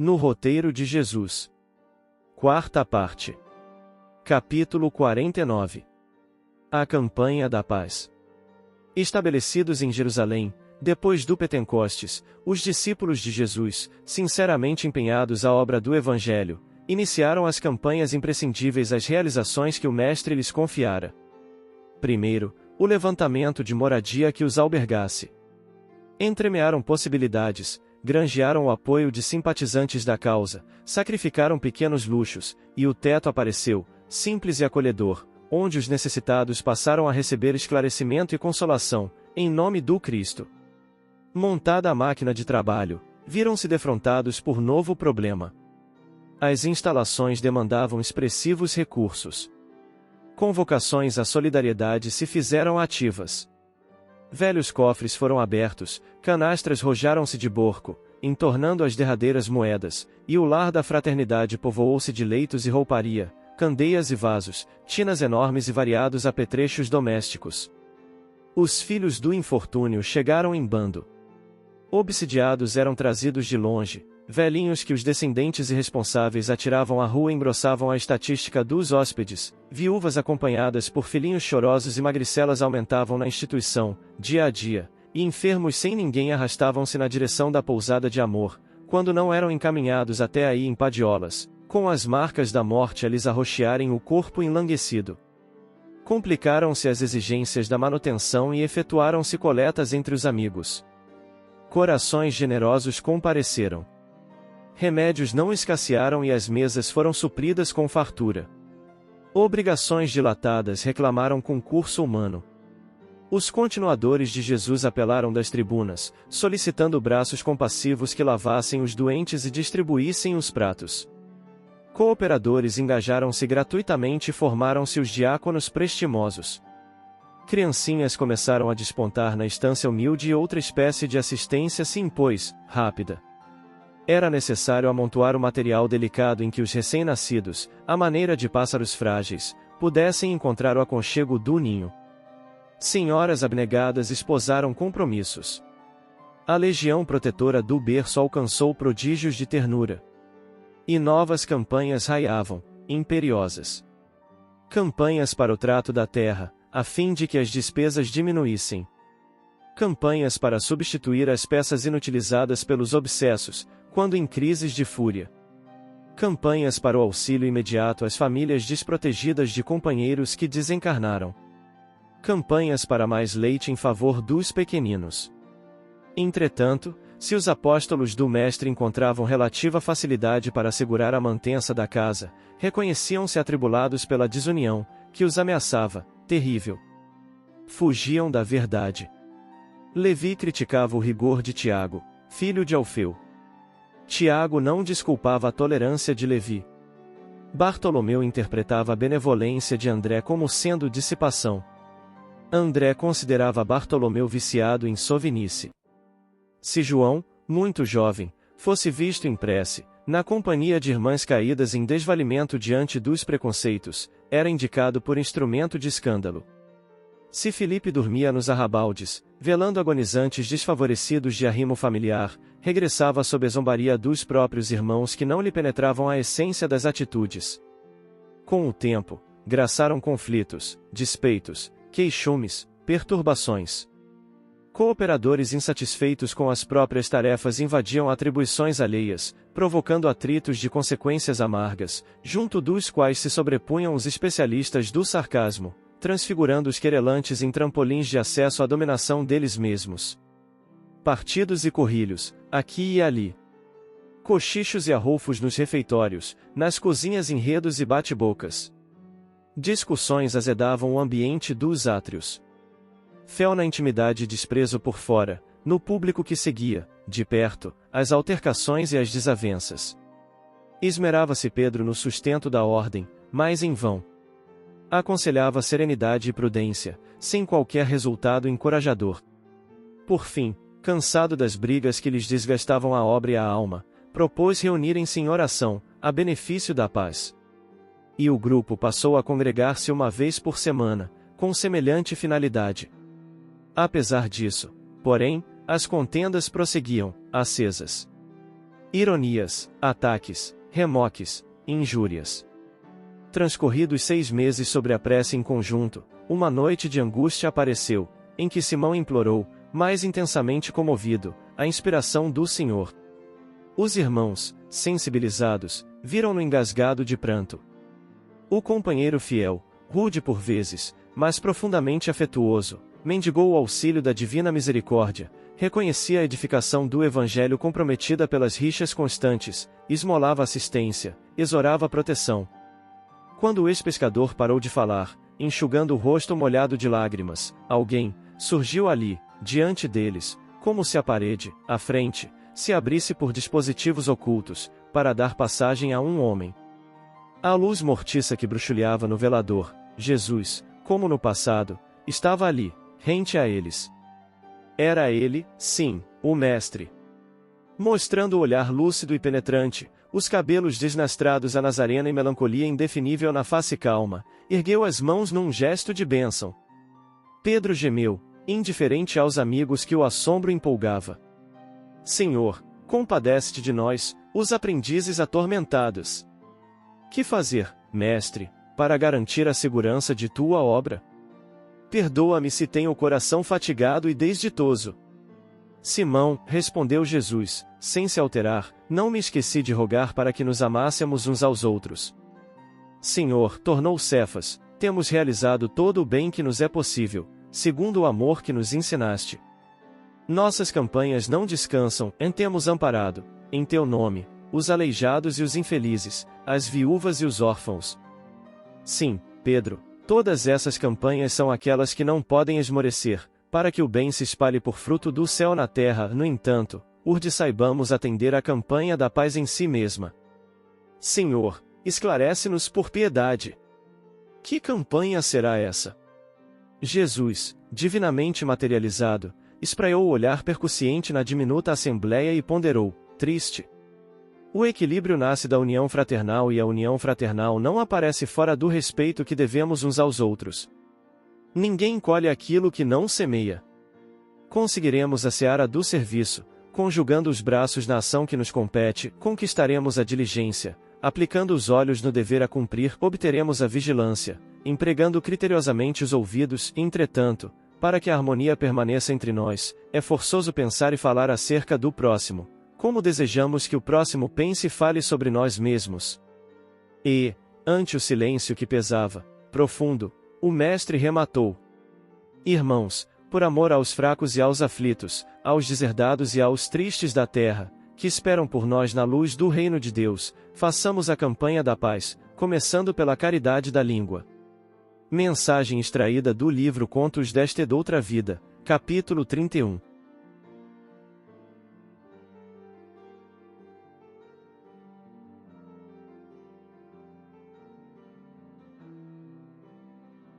No roteiro de Jesus. Quarta parte. Capítulo 49. A campanha da paz. Estabelecidos em Jerusalém, depois do Pentecostes, os discípulos de Jesus, sinceramente empenhados à obra do Evangelho, iniciaram as campanhas imprescindíveis às realizações que o Mestre lhes confiara. Primeiro, o levantamento de moradia que os albergasse. Entremearam possibilidades, granjearam o apoio de simpatizantes da causa, sacrificaram pequenos luxos, e o teto apareceu, simples e acolhedor, onde os necessitados passaram a receber esclarecimento e consolação, em nome do Cristo. Montada a máquina de trabalho, viram-se defrontados por novo problema. As instalações demandavam expressivos recursos. Convocações à solidariedade se fizeram ativas. Velhos cofres foram abertos, canastras rojaram-se de borco, entornando as derradeiras moedas, e o lar da fraternidade povoou-se de leitos e rouparia, candeias e vasos, tinas enormes e variados apetrechos domésticos. Os filhos do infortúnio chegaram em bando. Obsidiados eram trazidos de longe, velhinhos que os descendentes irresponsáveis atiravam à rua engrossavam a estatística dos hóspedes, viúvas acompanhadas por filhinhos chorosos e magricelas aumentavam na instituição, dia a dia, e enfermos sem ninguém arrastavam-se na direção da pousada de amor, quando não eram encaminhados até aí em padiolas, com as marcas da morte a lhes arroxearem o corpo enlanguecido. Complicaram-se as exigências da manutenção e efetuaram-se coletas entre os amigos. Corações generosos compareceram. Remédios não escassearam e as mesas foram supridas com fartura. Obrigações dilatadas reclamaram concurso humano. Os continuadores de Jesus apelaram das tribunas, solicitando braços compassivos que lavassem os doentes e distribuíssem os pratos. Cooperadores engajaram-se gratuitamente e formaram-se os diáconos prestimosos. Criancinhas começaram a despontar na estância humilde e outra espécie de assistência se impôs, rápida. Era necessário amontoar o material delicado em que os recém-nascidos, à maneira de pássaros frágeis, pudessem encontrar o aconchego do ninho. Senhoras abnegadas esposaram compromissos. A legião protetora do berço alcançou prodígios de ternura. E novas campanhas raiavam, imperiosas. Campanhas para o trato da terra, a fim de que as despesas diminuíssem. Campanhas para substituir as peças inutilizadas pelos obsessos, quando em crises de fúria. Campanhas para o auxílio imediato às famílias desprotegidas de companheiros que desencarnaram. Campanhas para mais leite em favor dos pequeninos. Entretanto, se os apóstolos do Mestre encontravam relativa facilidade para assegurar a mantença da casa, reconheciam-se atribulados pela desunião, que os ameaçava, terrível. Fugiam da verdade. Levi criticava o rigor de Tiago, filho de Alfeu. Tiago não desculpava a tolerância de Levi. Bartolomeu interpretava a benevolência de André como sendo dissipação. André considerava Bartolomeu viciado em sovinice. Se João, muito jovem, fosse visto em prece, na companhia de irmãs caídas em desvalimento diante dos preconceitos, era indicado por instrumento de escândalo. Se Filipe dormia nos arrabaldes, velando agonizantes desfavorecidos de arrimo familiar, regressava sob a zombaria dos próprios irmãos que não lhe penetravam a essência das atitudes. Com o tempo, graçaram conflitos, despeitos, queixumes, perturbações. Cooperadores insatisfeitos com as próprias tarefas invadiam atribuições alheias, provocando atritos de consequências amargas, junto dos quais se sobrepunham os especialistas do sarcasmo, transfigurando os querelantes em trampolins de acesso à dominação deles mesmos. Partidos e corrilhos, aqui e ali. Cochichos e arroufos nos refeitórios, nas cozinhas enredos e bate-bocas. Discussões azedavam o ambiente dos átrios. Fel na intimidade e desprezo por fora, no público que seguia, de perto, as altercações e as desavenças. Esmerava-se Pedro no sustento da ordem, mas em vão. Aconselhava serenidade e prudência, sem qualquer resultado encorajador. Por fim, cansado das brigas que lhes desgastavam a obra e a alma, propôs reunirem-se em oração, a benefício da paz. E o grupo passou a congregar-se uma vez por semana, com semelhante finalidade. Apesar disso, porém, as contendas prosseguiam, acesas. ironias, ataques, remoques, injúrias. Transcorridos 6 meses sobre a prece em conjunto, uma noite de angústia apareceu, em que Simão implorou, mais intensamente comovido, a inspiração do Senhor. Os irmãos, sensibilizados, viram-no engasgado de pranto. O companheiro fiel, rude por vezes, mas profundamente afetuoso, mendigou o auxílio da divina misericórdia, reconhecia a edificação do Evangelho comprometida pelas rixas constantes, esmolava assistência, exorava proteção. Quando o ex-pescador parou de falar, enxugando o rosto molhado de lágrimas, alguém surgiu ali, diante deles, como se a parede, à frente, se abrisse por dispositivos ocultos, para dar passagem a um homem. A luz mortiça que bruxuleava no velador, Jesus, como no passado, estava ali, rente a eles. Era ele, sim, o Mestre. Mostrando o olhar lúcido e penetrante, os cabelos desnastrados a nazarena e melancolia indefinível na face calma, ergueu as mãos num gesto de bênção. Pedro gemeu, indiferente aos amigos que o assombro empolgava. Senhor, compadece-te de nós, os aprendizes atormentados. Que fazer, mestre, para garantir a segurança de tua obra? Perdoa-me se tenho o coração fatigado e desditoso. Simão, respondeu Jesus, sem se alterar, não me esqueci de rogar para que nos amássemos uns aos outros. Senhor, tornou Cefas, temos realizado todo o bem que nos é possível, segundo o amor que nos ensinaste. Nossas campanhas não descansam, temos amparado, em teu nome, os aleijados e os infelizes, as viúvas e os órfãos. Sim, Pedro, todas essas campanhas são aquelas que não podem esmorecer, para que o bem se espalhe por fruto do céu na terra. No entanto, urge saibamos atender à campanha da paz em si mesma. Senhor, esclarece-nos por piedade. Que campanha será essa? Jesus, divinamente materializado, espraiou o olhar percussiente na diminuta assembleia e ponderou, triste. O equilíbrio nasce da união fraternal e a união fraternal não aparece fora do respeito que devemos uns aos outros. Ninguém colhe aquilo que não semeia. Conseguiremos a seara do serviço, conjugando os braços na ação que nos compete, conquistaremos a diligência, aplicando os olhos no dever a cumprir, obteremos a vigilância, empregando criteriosamente os ouvidos. Entretanto, para que a harmonia permaneça entre nós, é forçoso pensar e falar acerca do próximo, como desejamos que o próximo pense e fale sobre nós mesmos. E, ante o silêncio que pesava, profundo, o Mestre rematou: Irmãos, por amor aos fracos e aos aflitos, aos deserdados e aos tristes da terra, que esperam por nós na luz do reino de Deus, façamos a campanha da paz, começando pela caridade da língua. Mensagem extraída do livro Contos desta e Doutra Vida, capítulo 31.